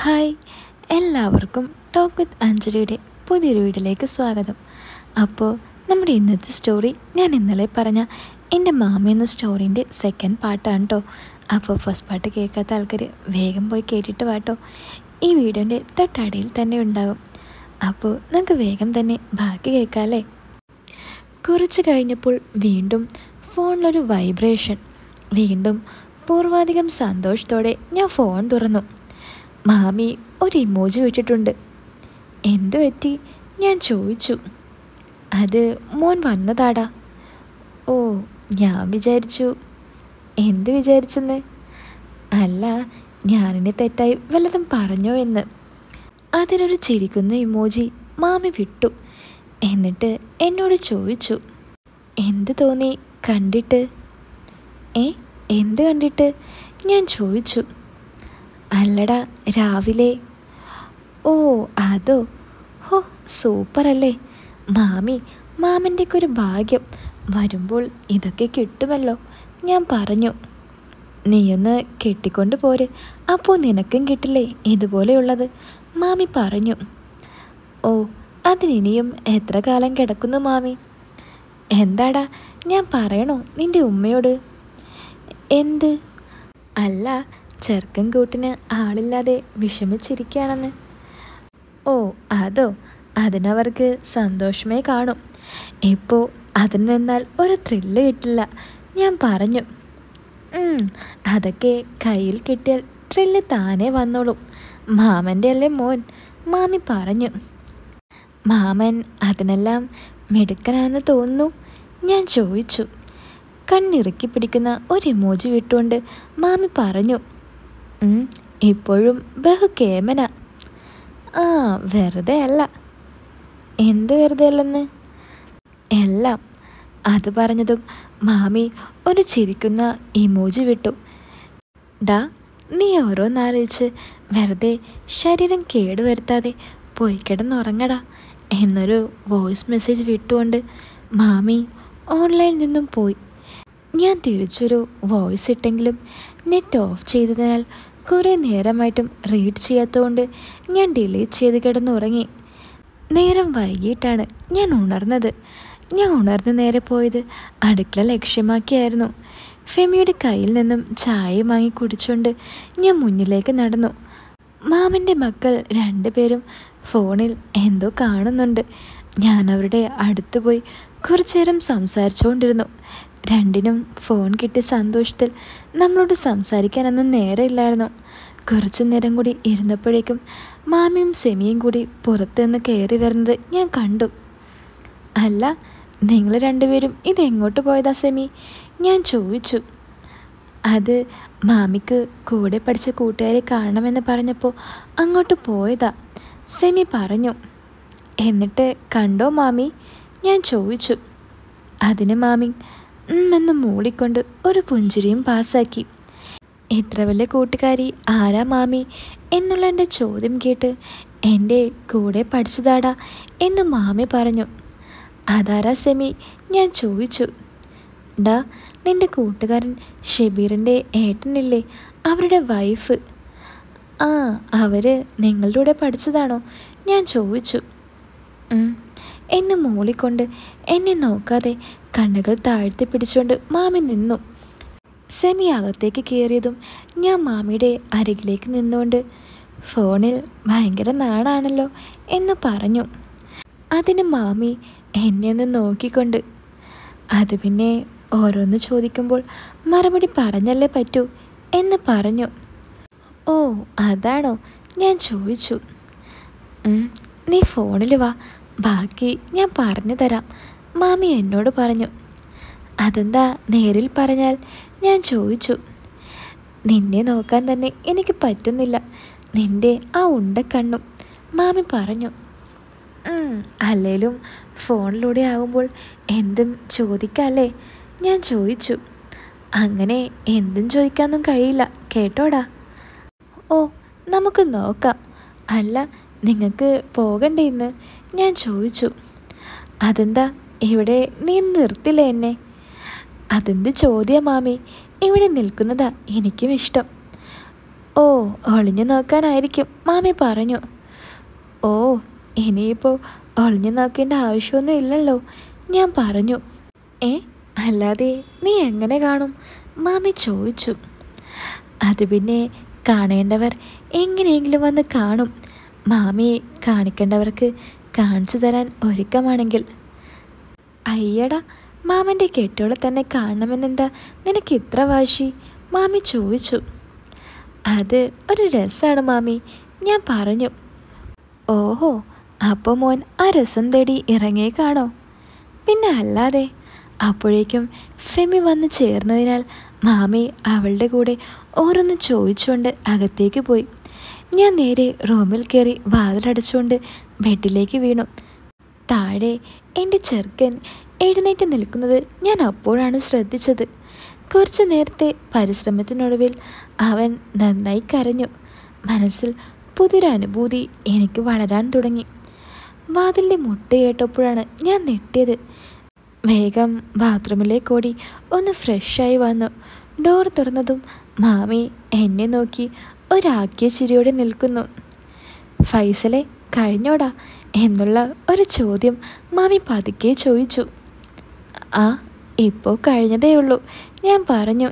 Hi, എല്ലാവർക്കും talk with അഞ്ജലിയുടെ പുതിയൊരു വീഡിയോയിലേക്ക് സ്വാഗതം. അപ്പോൾ നമ്മുടെ ഇന്നത്തെ സ്റ്റോറി ഞാൻ ഇന്നലെ പറഞ്ഞ എൻ്റെ മാമ എന്ന സ്റ്റോറീൻ്റെ സെക്കൻഡ് പാർട്ടാണ് കേട്ടോ. അപ്പോൾ ഫസ്റ്റ് പാർട്ട് കേൾക്കാത്ത ആൾക്കാർ വേഗം പോയി കേട്ടിട്ട് വാട്ടോ. ഈ വീഡിയോൻ്റെ തൊട്ടടിയിൽ തന്നെ ഉണ്ടാകും. അപ്പോൾ നമുക്ക് വേഗം തന്നെ ബാക്കി കേൾക്കാമല്ലേ. കുറച്ച് കഴിഞ്ഞപ്പോൾ വീണ്ടും ഫോണിലൊരു വൈബ്രേഷൻ. വീണ്ടും പൂർവാധികം സന്തോഷത്തോടെ ഞാൻ ഫോൺ തുറന്നു. മാമി ഒരു ഇമോജി വിട്ടിട്ടുണ്ട്. എന്തു പറ്റി? ഞാൻ ചോദിച്ചു. അത് മോൻ വന്നതാടാ. ഓ, ഞാൻ വിചാരിച്ചു. എന്ത് വിചാരിച്ചെന്ന്? അല്ല, ഞാനിനി തെറ്റായി വല്ലതും പറഞ്ഞോ എന്ന്. അതിനൊരു ചിരിക്കുന്ന ഇമോജി മാമി വിട്ടു. എന്നിട്ട് എന്നോട് ചോദിച്ചു, എന്ത് തോന്നി കണ്ടിട്ട്? എന്ത് കണ്ടിട്ട്? ഞാൻ ചോദിച്ചു. അല്ലടാ, രാവിലെ. ഓ, അതോ. ഹോ, സൂപ്പറല്ലേ മാമൻ്റെയൊക്കെ ഒരു ഭാഗ്യം. വരുമ്പോൾ ഇതൊക്കെ കിട്ടുമല്ലോ. ഞാൻ പറഞ്ഞു. നീയൊന്ന് കെട്ടിക്കൊണ്ട് പോര്, അപ്പോൾ നിനക്കും കിട്ടില്ലേ ഇതുപോലെയുള്ളത്, മാമി പറഞ്ഞു. ഓ, അതിനിനിയും എത്ര കാലം കിടക്കുന്നു മാമി? എന്താടാ, ഞാൻ പറയണോ നിൻ്റെ ഉമ്മയോട്? എന്ത്? അല്ല, ചെറുക്കൻ കൂട്ടിന് ആളില്ലാതെ വിഷമിച്ചിരിക്കുകയാണെന്ന്. ഓ, അതോ. അതിനവർക്ക് സന്തോഷമേ കാണും. ഇപ്പോൾ അതിന് നിന്നാൽ ഒരു ത്രില്ല് കിട്ടില്ല, ഞാൻ പറഞ്ഞു. അതൊക്കെ കയ്യിൽ കിട്ടിയാൽ ത്രില്ല് താനേ വന്നോളും. മാമൻ്റെ അല്ലേ മോൻ, മാമി പറഞ്ഞു. മാമൻ അതിനെല്ലാം മിടുക്കനാണെന്ന് തോന്നുന്നു, ഞാൻ ചോദിച്ചു. കണ്ണിറുക്കി പിടിക്കുന്ന ഒരു ഇമോജി വിട്ടുകൊണ്ട് മാമി പറഞ്ഞു. ഇപ്പോഴും ബഹുകേമന. ആ, വെറുതെ അല്ല. എന്ത് വെറുതെ അല്ലെന്ന്? എല്ലാം. അത് പറഞ്ഞതും മാമി ഒരു ചിരിക്കുന്ന ഇമോജി വിട്ടു. ഡാ, നീ ഓരോന്നാലോചിച്ച് വെറുതെ ശരീരം കേടുവരുത്താതെ പോയി കിടന്നുറങ്ങടാ എന്നൊരു വോയിസ് മെസ്സേജ് വിട്ടുകൊണ്ട് മാമി ഓൺലൈനിൽ നിന്നും പോയി. ഞാൻ തിരിച്ചൊരു വോയിസ് ഇട്ടെങ്കിലും നെറ്റ് ഓഫ് ചെയ്തതിനാൽ കുറേ നേരമായിട്ടും റീഡ് ചെയ്യാത്തതുകൊണ്ട് ഞാൻ ഡിലീറ്റ് ചെയ്ത് കിടന്നുറങ്ങി. നേരം വൈകിട്ടാണ് ഞാൻ ഉണർന്നത്. ഞാൻ ഉണർന്ന് നേരെ പോയത് അടുക്കള ലക്ഷ്യമാക്കിയായിരുന്നു. ഫെമിയുടെ കയ്യിൽ നിന്നും ചായ വാങ്ങി കുടിച്ചുകൊണ്ട് ഞാൻ മുന്നിലേക്ക് നടന്നു. മാമൻ്റെ മക്കൾ രണ്ടുപേരും ഫോണിൽ എന്തോ കാണുന്നുണ്ട്. ഞാൻ അവരുടെ അടുത്ത് പോയി കുറച്ചു നേരം സംസാരിച്ചുകൊണ്ടിരുന്നു. രണ്ടിനും ഫോൺ കിട്ടിയ സന്തോഷത്തിൽ നമ്മളോട് സംസാരിക്കാനൊന്നും നേരമില്ലായിരുന്നു. കുറച്ചു നേരം കൂടി ഇരുന്നപ്പോഴേക്കും മാമിയും സെമിയും കൂടി പുറത്തുനിന്ന് കയറി വരുന്നത് ഞാൻ കണ്ടു. അല്ല, നിങ്ങൾ രണ്ടുപേരും ഇതെങ്ങോട്ട് പോയതാ സെമി? ഞാൻ ചോദിച്ചു. അത് മാമിക്ക് കൂടെ പഠിച്ച കൂട്ടുകാരെ കാണണമെന്ന് പറഞ്ഞപ്പോൾ അങ്ങോട്ട് പോയതാ, സെമി പറഞ്ഞു. എന്നിട്ട് കണ്ടോ മാമി? ഞാൻ ചോദിച്ചു. അതിന് മാമി എന്ന് മൂളിക്കൊണ്ട് ഒരു പുഞ്ചിരിയും പാസാക്കി. ഇത്ര വലിയ കൂട്ടുകാരി ആരാ മാമി എന്നുള്ള എൻ്റെ ചോദ്യം കേട്ട് എൻ്റെ കൂടെ പഠിച്ചതാടാ എന്ന് മാമി പറഞ്ഞു. അതാരാ സെമി? ഞാൻ ചോദിച്ചു. ഡാ, നിൻ്റെ കൂട്ടുകാരൻ ഷെബീറിൻ്റെ ഏട്ടനില്ലേ, അവരുടെ വൈഫ്. ആ, അവർ നിങ്ങളുടെ കൂടെ പഠിച്ചതാണോ? ഞാൻ ചോദിച്ചു. എന്ന് മൂളിക്കൊണ്ട് എന്നെ നോക്കാതെ കണ്ണുകൾ താഴ്ത്തി പിടിച്ചുകൊണ്ട് മാമി നിന്നു. സെമി അകത്തേക്ക് കയറിയതും ഞാൻ മാമിയുടെ അരികിലേക്ക് നിന്നുകൊണ്ട് ഫോണിൽ ഭയങ്കര നാണാണല്ലോ എന്ന് പറഞ്ഞു. അതിന് മാമി എന്നെ ഒന്ന് നോക്കിക്കൊണ്ട്, അത് പിന്നെ ഓരോന്ന് ചോദിക്കുമ്പോൾ മറുപടി പറഞ്ഞല്ലേ പറ്റൂ എന്ന് പറഞ്ഞു. ഓ, അതാണോ? ഞാൻ ചോദിച്ചു. നീ ഫോണിൽ വാ, ബാക്കി ഞാൻ പറഞ്ഞു തരാം, മാമി എന്നോട് പറഞ്ഞു. അതെന്താ നേരിൽ പറഞ്ഞാൽ? ഞാൻ ചോദിച്ചു. നിന്നെ നോക്കാൻ തന്നെ എനിക്ക് പറ്റുന്നില്ല, നിൻ്റെ ആ ഉണ്ടക്കണ്ണും, മാമി പറഞ്ഞു. അല്ലേലും ഫോണിലൂടെ ആകുമ്പോൾ എന്തും ചോദിക്കാമല്ലേ? ഞാൻ ചോദിച്ചു. അങ്ങനെ എന്തും ചോദിക്കാനൊന്നും കഴിയില്ല കേട്ടോടാ. ഓ, നമുക്ക് നോക്കാം. അല്ല, നിങ്ങൾക്ക് പോകണ്ടേ ഇന്ന്? ഞാൻ ചോദിച്ചു. അതെന്താ ഇവിടെ നീ നിർത്തില്ലേ എന്നെ? അതെന്ത് ചോദ്യം മാമി, ഇവിടെ നിൽക്കുന്നതാ എനിക്കും ഇഷ്ടം. ഓ, ഒളിഞ്ഞു നോക്കാനായിരിക്കും മാമി പറഞ്ഞു. ഓ, ഇനിയിപ്പോൾ ഒളിഞ്ഞു നോക്കേണ്ട ആവശ്യമൊന്നും ഇല്ലല്ലോ, ഞാൻ പറഞ്ഞു. ഏ, അല്ലാതെ നീ എങ്ങനെ കാണും? മാമി ചോദിച്ചു. അത് പിന്നെ കാണേണ്ടവർ എങ്ങനെയെങ്കിലും വന്ന് കാണും. മാമിയെ കാണിക്കേണ്ടവർക്ക് കാണിച്ചു തരാൻ ഒരുക്കമാണെങ്കിൽ. അയ്യടാ, മാമൻ്റെ കെട്ടോളെ തന്നെ കാണണമെന്നെന്താ നിനക്ക് ഇത്ര വാശി? മാമി ചോദിച്ചു. അത് ഒരു രസമാണ് മാമി, ഞാൻ പറഞ്ഞു. ഓഹോ, അപ്പോൾ മോൻ ആ രസം തേടി ഇറങ്ങിയേ കാണോ? പിന്നെ അല്ലാതെ. അപ്പോഴേക്കും ഫെമി വന്ന് ചേർന്നതിനാൽ മാമി അവളുടെ കൂടെ ഓരോന്ന് ചോദിച്ചുകൊണ്ട് അകത്തേക്ക് പോയി. ഞാൻ നേരെ റൂമിൽ കയറി വാതിലടച്ചുകൊണ്ട് ബെഡിലേക്ക് വീണു. താഴെ എൻ്റെ ചെറുക്കൻ എഴുന്നേറ്റ് നിൽക്കുന്നത് ഞാൻ അപ്പോഴാണ് ശ്രദ്ധിച്ചത്. കുറച്ചു നേരത്തെ പരിശ്രമത്തിനൊടുവിൽ അവൻ നന്നായി കരഞ്ഞു. മനസ്സിൽ പുതിയൊരു അനുഭൂതി എനിക്ക് വളരാൻ തുടങ്ങി. വാതിലിൻ്റെ മുട്ട കേട്ടപ്പോഴാണ് ഞാൻ ഞെട്ടിയത്. വേഗം ബാത്റൂമിലേക്ക് ഓടി ഒന്ന് ഫ്രഷായി വന്നു. ഡോർ തുറന്നതും മാമി എന്നെ നോക്കി ഒരാക്കിയ ചിരിയോടെ നിൽക്കുന്നു. ഫൈസലെ, കഴിഞ്ഞോടാ എന്നുള്ള ഒരു ചോദ്യം മാമി പതുക്കെ ചോദിച്ചു. ആ, ഇപ്പോൾ കഴിഞ്ഞതേ ഉള്ളൂ, ഞാൻ പറഞ്ഞു.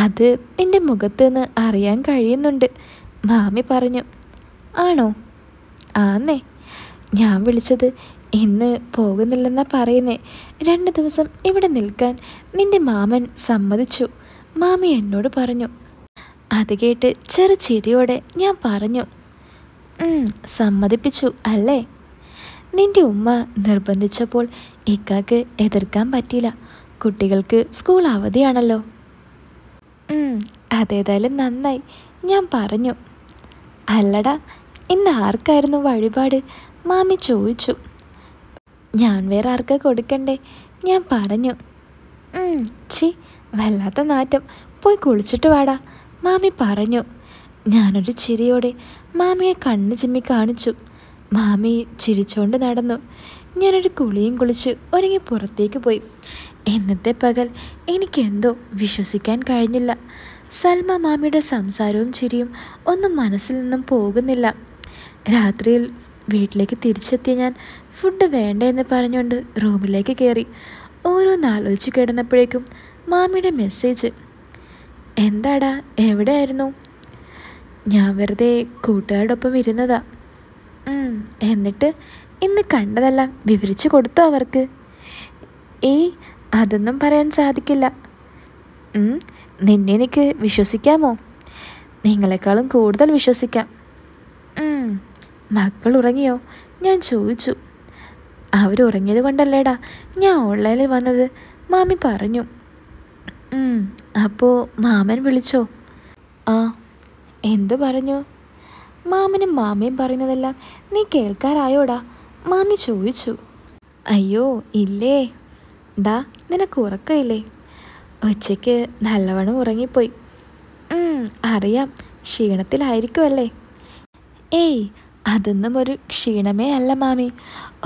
അത് നിൻ്റെ മുഖത്ത് നിന്ന് അറിയാൻ കഴിയുന്നുണ്ട്, മാമി പറഞ്ഞു. ആണോ? ആന്നേ. ഞാൻ വിളിച്ചത് ഇന്ന് പോകുന്നില്ലെന്നാ പറയുന്നേ. 2 ദിവസം ഇവിടെ നിൽക്കാൻ നിൻ്റെ മാമൻ സമ്മതിച്ചു, മാമി എന്നോട് പറഞ്ഞു. അത് കേട്ട് ചെറു ചിരിയോടെ ഞാൻ പറഞ്ഞു. സമ്മതിപ്പിച്ചു അല്ലേ? നിൻ്റെ ഉമ്മ നിർബന്ധിച്ചപ്പോൾ ഇക്കാക്ക് എതിർക്കാൻ പറ്റിയില്ല. കുട്ടികൾക്ക് സ്കൂൾ അവധിയാണല്ലോ. അതേതായാലും നന്നായി, ഞാൻ പറഞ്ഞു. അല്ലടാ, ഇന്ന് ആർക്കായിരുന്നു വഴിപാട്? മാമി ചോദിച്ചു. ഞാൻ വേറെ ആർക്കാ കൊടുക്കണ്ടേ? ഞാൻ പറഞ്ഞു. ചി, വല്ലാത്ത നാറ്റം, പോയി കുളിച്ചിട്ട് വാടാ, മാമി പറഞ്ഞു. ഞാനൊരു ചിരിയോടെ മാമിയെ കണ്ണ് ചിമ്മി കാണിച്ചു. മാമി ചിരിച്ചോണ്ട് നടന്നു. ഞാനൊരു കുളിയും കുളിച്ച് ഒരുങ്ങി പുറത്തേക്ക് പോയി. ഇന്നത്തെ പകൽ എനിക്കെന്തോ വിശ്വസിക്കാൻ കഴിഞ്ഞില്ല. സൽമ മാമിയുടെ സംസാരവും ചിരിയും ഒന്നും മനസ്സിൽ നിന്നും പോകുന്നില്ല. രാത്രിയിൽ വീട്ടിലേക്ക് തിരിച്ചെത്തിയ ഞാൻ ഫുഡ് വേണ്ട എന്ന് പറഞ്ഞുകൊണ്ട് റൂമിലേക്ക് കയറി. ഓരോന്നാലോചിച്ച് കിടന്നപ്പോഴേക്കും മാമിയുടെ മെസ്സേജ്. എന്താടാ, എവിടെയായിരുന്നു? ഞാൻ വെറുതെ കൂട്ടുകാരോടൊപ്പം ഇരുന്നതാ. എന്നിട്ട് ഇന്ന് കണ്ടതെല്ലാം വിവരിച്ചു കൊടുത്തോ അവർക്ക്? ഏയ്, അതൊന്നും പറയാൻ സാധിക്കില്ല. നിന്നെ എനിക്ക് വിശ്വസിക്കാമോ? നിങ്ങളെക്കാളും കൂടുതൽ വിശ്വസിക്കാം. മക്കൾ ഉറങ്ങിയോ? ഞാൻ ചോദിച്ചു. അവരുറങ്ങിയത് കൊണ്ടല്ലേടാ ഞാൻ ഓൺലൈനിൽ വന്നത്, മാമി പറഞ്ഞു. അപ്പോൾ മാമൻ വിളിച്ചോ? ആ. എന്തു പറഞ്ഞു? മാമനും മാമിയും പറയുന്നതെല്ലാം നീ കേൾക്കാറായോടാ? മാമി ചോദിച്ചു. അയ്യോ ഇല്ലേ. ഡാ, നിനക്ക് ഉറക്കമില്ലേ? ഉച്ചയ്ക്ക് നല്ലവണ്ണം ഉറങ്ങിപ്പോയി. അറിയാം, ക്ഷീണത്തിലായിരിക്കുമല്ലേ? ഏയ്, അതൊന്നും ഒരു ക്ഷീണമേ അല്ല മാമി.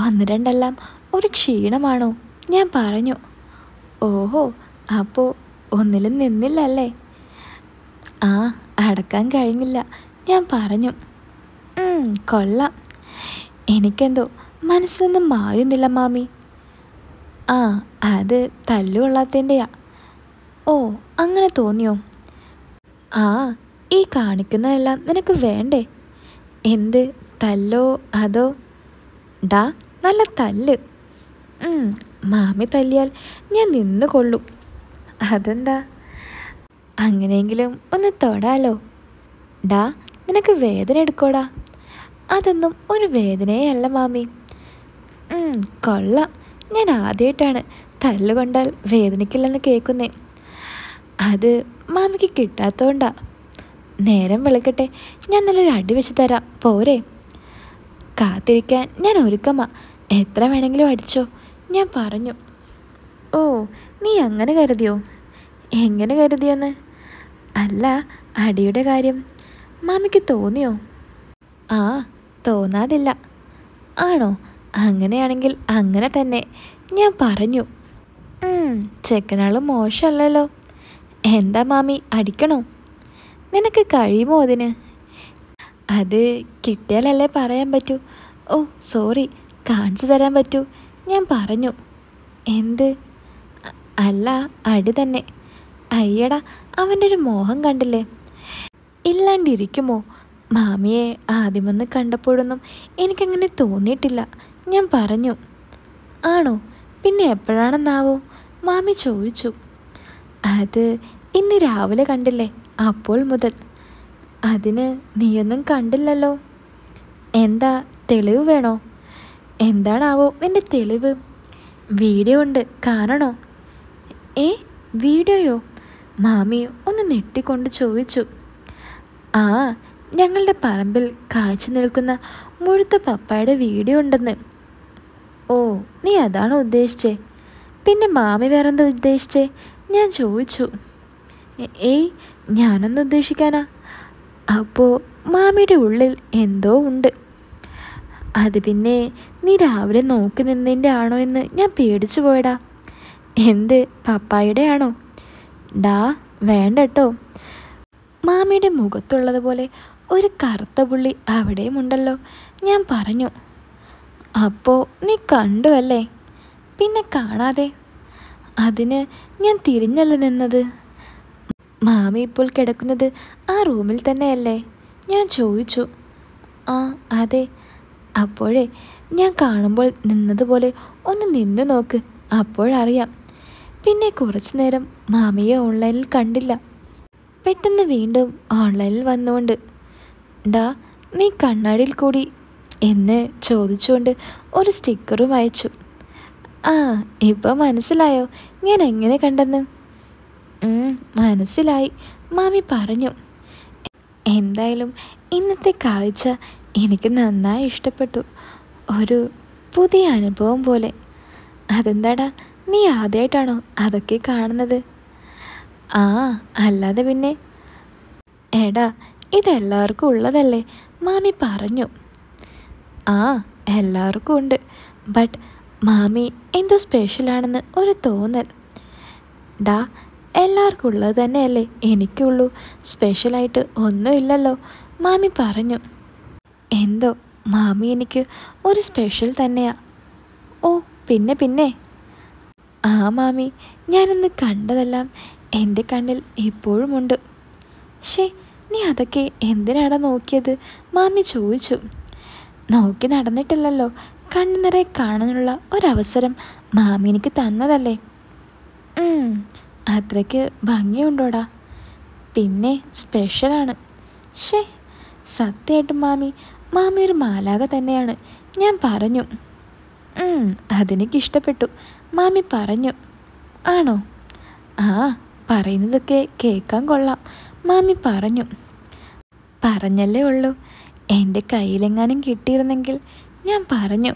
1-2 ഒരു ക്ഷീണമാണോ? ഞാൻ പറഞ്ഞു. ഓഹോ, അപ്പോൾ ഒന്നിലും നിന്നില്ലല്ലേ? ആ, അടക്കാൻ കഴിഞ്ഞില്ല, ഞാൻ പറഞ്ഞു. കൊള്ളാം. എനിക്കെന്തോ മനസ്സൊന്നും മായുന്നില്ല മാമി. ആ, അത് തല്ലുകൊള്ളാത്തതിൻ്റെയാ. ഓ, അങ്ങനെ തോന്നിയോ? ആ, ഈ കാണിക്കുന്നതെല്ലാം നിനക്ക് വേണ്ടേ? എന്ത് തല്ലോ അതോ? ഡാ, നല്ല തല്ല്. മാമി തല്ലിയാൽ ഞാൻ നിന്ന് കൊള്ളും. അതെന്താ? അങ്ങനെയെങ്കിലും ഒന്ന് തൊടാലോ. ഡാ, നിനക്ക് വേദന എടുക്കോടാ? അതൊന്നും ഒരു വേദനയേ അല്ല മാമി. കൊള്ളാം. ഞാൻ ആദ്യമായിട്ടാണ് തല്ലുകൊണ്ടാൽ വേദനിക്കില്ലെന്ന് കേൾക്കുന്നേ. അത് മാമിക്ക് കിട്ടാത്തതുകൊണ്ടാ. നേരം വെളുക്കട്ടെ, ഞാൻ നല്ലൊരു അടി വെച്ച് തരാം, പോരെ? കാത്തിരിക്കാൻ ഞാൻ ഒരുക്കമാ, എത്ര വേണമെങ്കിലും അടിച്ചോ, ഞാൻ പറഞ്ഞു. ഓ, നീ അങ്ങനെ കരുതിയോ? എങ്ങനെ കരുതിയോന്ന്? അല്ല, അടിയുടെ കാര്യം മാമിക്ക് തോന്നിയോ? ആ, തോന്നാതില്ല. ആണോ? അങ്ങനെയാണെങ്കിൽ അങ്ങനെ തന്നെ, ഞാൻ പറഞ്ഞു. ചെക്കനാൾ മോശമല്ലല്ലോ. എന്താ മാമി, അടിക്കണോ? നിനക്ക് കഴിയുമോ അതിന്? അത് കിട്ടിയാലല്ലേ പറയാൻ പറ്റൂ. ഓ സോറി, കാണിച്ചു തരാൻ പറ്റൂ. ഞാൻ പറഞ്ഞു. എന്ത്? അല്ല, അടി തന്നെ. അയ്യടാ, അവൻ്റെ ഒരു മോഹം കണ്ടില്ലേ? ഇല്ലാണ്ടിരിക്കുമോ? മാമിയെ ആദ്യമൊന്ന് കണ്ടപ്പോഴൊന്നും എനിക്കങ്ങനെ തോന്നിയിട്ടില്ല. ഞാൻ പറഞ്ഞു. ആണോ? പിന്നെ എപ്പോഴാണെന്നാവോ? മാമി ചോദിച്ചു. അത് ഇന്ന് രാവിലെ കണ്ടില്ലേ, അപ്പോൾ മുതൽ. അതിന് നീയൊന്നും കണ്ടില്ലല്ലോ. എന്താ, തെളിവ് വേണോ? എന്താണാവോ നിൻ്റെ തെളിവ്? വീഡിയോ ഉണ്ട്, കാണണോ? വീഡിയോയോ? മാമി ഒന്ന് നെട്ടിക്കൊണ്ട് ചോദിച്ചു. ആ, ഞങ്ങളുടെ പറമ്പിൽ കായ്ച്ചു നിൽക്കുന്ന മുഴുത്ത പപ്പായുടെ വീഡിയോ ഉണ്ടെന്ന്. ഓ, നീ അതാണോ ഉദ്ദേശിച്ചേ? പിന്നെ മാമി വേറെന്താ ഉദ്ദേശിച്ചേ? ഞാൻ ചോദിച്ചു. ഞാനൊന്നും ഉദ്ദേശിക്കാനാ. അപ്പോൾ മാമിയുടെ ഉള്ളിൽ എന്തോ ഉണ്ട്. അത് പിന്നെ നീ രാവിലെ നോക്കി നിന്നതിൻ്റെ ആണോ എന്ന് ഞാൻ പേടിച്ചു പോയടാ. എന്ത്, പപ്പായുടെ ആണോ? ഡാ വേണ്ട കേട്ടോ. മാമിയുടെ മുഖത്തുള്ളതുപോലെ ഒരു കറുത്ത പുള്ളി അവിടെയുമുണ്ടല്ലോ. ഞാൻ പറഞ്ഞു. അപ്പോൾ നീ കണ്ടു അല്ലേ? പിന്നെ കാണാതെ? അതിന് ഞാൻ തിരിഞ്ഞല്ല നിന്നത്. മാമി ഇപ്പോൾ കിടക്കുന്നത് ആ റൂമിൽ തന്നെയല്ലേ? ഞാൻ ചോദിച്ചു. ആ അതെ. അപ്പോഴേ ഞാൻ കാണുമ്പോൾ നിന്നതുപോലെ ഒന്ന് നിന്ന് നോക്ക്, അപ്പോഴറിയാം. പിന്നെ കുറച്ചു നേരം മാമിയെ ഓൺലൈനിൽ കണ്ടില്ല. പെട്ടെന്ന് വീണ്ടും ഓൺലൈനിൽ വന്നുകൊണ്ട് ഡാ നീ കണ്ണാടിയിൽ കൂടി എന്ന് ചോദിച്ചുകൊണ്ട് ഒരു സ്റ്റിക്കറും അയച്ചു. ആ, ഇപ്പോൾ മനസ്സിലായോ ഞാൻ എങ്ങനെ കണ്ടെന്ന്? മനസ്സിലായി, മാമി പറഞ്ഞു. എന്തായാലും ഇന്നത്തെ കാഴ്ച എനിക്ക് നന്നായി ഇഷ്ടപ്പെട്ടു. ഒരു പുതിയ അനുഭവം പോലെ. അതെന്താടാ, നീ ആദ്യമായിട്ടാണോ അതൊക്കെ കാണുന്നത്? ആ, അല്ലാതെ പിന്നെ. എടാ, ഇതെല്ലാവർക്കും ഉള്ളതല്ലേ, മാമി പറഞ്ഞു. ആ, എല്ലാവർക്കും ഉണ്ട്. ബട്ട് മാമി എന്തോ സ്പെഷ്യലാണെന്ന് ഒരു തോന്നൽ. ഡാ, എല്ലാവർക്കും ഉള്ളത് തന്നെയല്ലേ എനിക്കുള്ളൂ, സ്പെഷ്യലായിട്ട് ഒന്നുമില്ലല്ലോ, മാമി പറഞ്ഞു. എന്തോ മാമി എനിക്ക് ഒരു സ്പെഷ്യൽ തന്നെയാ. ഓ പിന്നെ പിന്നെ. ആ മാമി, ഞാനിന്ന് കണ്ടതെല്ലാം എൻ്റെ കണ്ണിൽ ഇപ്പോഴുമുണ്ട്. നീ അതൊക്കെ എന്തിനാടാ നോക്കിയത്? മാമി ചോദിച്ചു. നോക്കി നടന്നിട്ടില്ലല്ലോ, കണ്ണു നിറയെ കാണാനുള്ള ഒരവസരം മാമി എനിക്ക് തന്നതല്ലേ. അത്രയ്ക്ക് ഭംഗിയുണ്ടോടാ? പിന്നെ സ്പെഷ്യലാണ്. സത്യമായിട്ടും മാമി ഒരു മാലാക തന്നെയാണ്, ഞാൻ പറഞ്ഞു. അതെനിക്കിഷ്ടപ്പെട്ടു, മാമി പറഞ്ഞു. ആണോ? ആ, പറയുന്നതൊക്കെ കേൾക്കാൻ കൊള്ളാം, മാമി പറഞ്ഞു. പറഞ്ഞല്ലേ ഉള്ളൂ, എൻ്റെ കയ്യിലെങ്ങാനും കിട്ടിയിരുന്നെങ്കിൽ, ഞാൻ പറഞ്ഞു.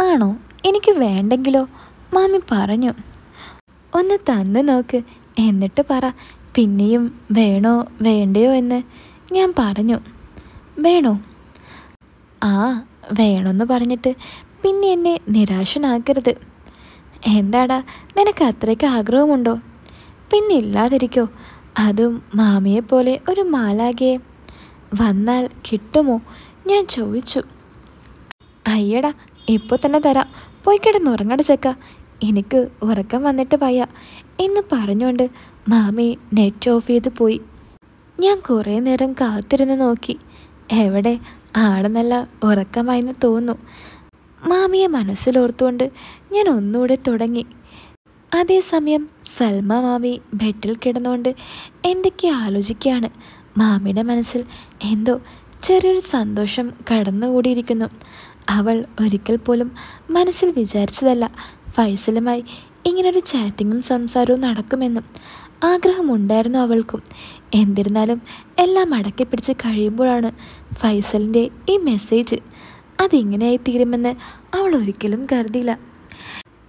ആണോ? എനിക്ക് വേണ്ടെങ്കിലോ? മാമി പറഞ്ഞു. ഒന്ന് തന്ന് നോക്ക്, എന്നിട്ട് പറ പിന്നെയും വേണോ വേണ്ടയോ എന്ന്, ഞാൻ പറഞ്ഞു. വേണോ? ആ, വേണമെന്ന് പറഞ്ഞിട്ട് പിന്നെ എന്നെ നിരാശനാക്കരുത്. എന്താടാ, നിനക്ക് അത്രയ്ക്ക് ആഗ്രഹമുണ്ടോ? പിന്നെ ഇല്ലാതിരിക്കോ? അതും മാമിയെപ്പോലെ ഒരു മാലാഖയെ. വന്നാൽ കിട്ടുമോ? ഞാൻ ചോദിച്ചു. അയ്യടാ, ഇപ്പോൾ തന്നെ തരാം, പോയി കിടന്നുറങ്ങട ചെക്ക, എനിക്ക് ഉറക്കം വന്നിട്ട് വയ്യ എന്ന് പറഞ്ഞുകൊണ്ട് മാമി നെറ്റ് ഓഫ് ചെയ്ത് പോയി. ഞാൻ കുറേ നേരം കാത്തിരുന്ന് നോക്കി. എവിടെ, ആള് നല്ല ഉറക്കമായെന്ന് തോന്നുന്നു. മാമിയെ മനസ്സിലോർത്തുകൊണ്ട് ഞാൻ ഒന്നുകൂടെ തുടങ്ങി. അതേസമയം സൽമ മാമി ബെഡിൽ കിടന്നുകൊണ്ട് എന്തൊക്കെ ആലോചിക്കുകയാണ്. മാമിയുടെ മനസ്സിൽ എന്തോ ചെറിയൊരു സന്തോഷം കടന്നുകൂടിയിരിക്കുന്നു. അവൾ ഒരിക്കൽ പോലും മനസ്സിൽ വിചാരിച്ചതല്ല ഫൈസലുമായി ഇങ്ങനൊരു ചാറ്റിങ്ങും സംസാരവും നടക്കുമെന്നും. ആഗ്രഹമുണ്ടായിരുന്നു അവൾക്കും. എന്നിരുന്നാലും എല്ലാം അടക്കി പിടിച്ച് കഴിയുമ്പോഴാണ് ഫൈസലിൻ്റെ ഈ മെസ്സേജ്. അതിങ്ങനെയായി തീരുമെന്ന് അവൾ ഒരിക്കലും കരുതിയില്ല.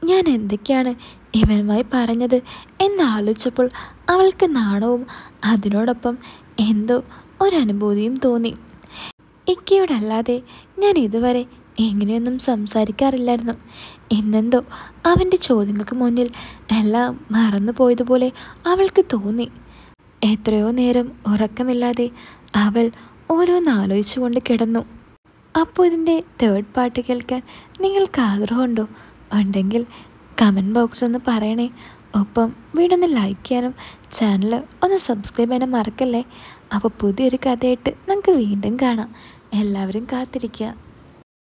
ഞാൻ എന്തൊക്കെയാണ് ഇവനുമായി പറഞ്ഞത് എന്നാലോചിച്ചപ്പോൾ അവൾക്ക് നാണവും അതിനോടൊപ്പം എന്തോ ഒരനുഭൂതിയും തോന്നി. ഇക്കയോടല്ലാതെ ഞാൻ ഇതുവരെ ഇങ്ങനെയൊന്നും സംസാരിക്കാറില്ലായിരുന്നു. ഇന്നെന്തോ അവൻ്റെ ചോദ്യങ്ങൾക്ക് മുന്നിൽ എല്ലാം മറന്നു പോയതുപോലെ അവൾക്ക് തോന്നി. എത്രയോ നേരം ഉറക്കമില്ലാതെ അവൾ ഓരോന്നാലോചിച്ചു കൊണ്ട് കിടന്നു. അപ്പോൾ ഇതിൻ്റെ തേർഡ് പാർട്ട് കേൾക്കാൻ നിങ്ങൾക്ക് ആഗ്രഹമുണ്ടോ? ഉണ്ടെങ്കിൽ കമൻറ്റ് ബോക്സിലൊന്ന് പറയണേ. ഒപ്പം വീഡിയോ ഒന്ന് ലൈക്ക് ചെയ്യാനും ചാനൽ ഒന്ന് സബ്സ്ക്രൈബ് ചെയ്യാനും മറക്കല്ലേ. അപ്പോൾ പുതിയൊരു കഥയായിട്ട് നമുക്ക് വീണ്ടും കാണാം. എല്ലാവരും കാത്തിരിക്കുക.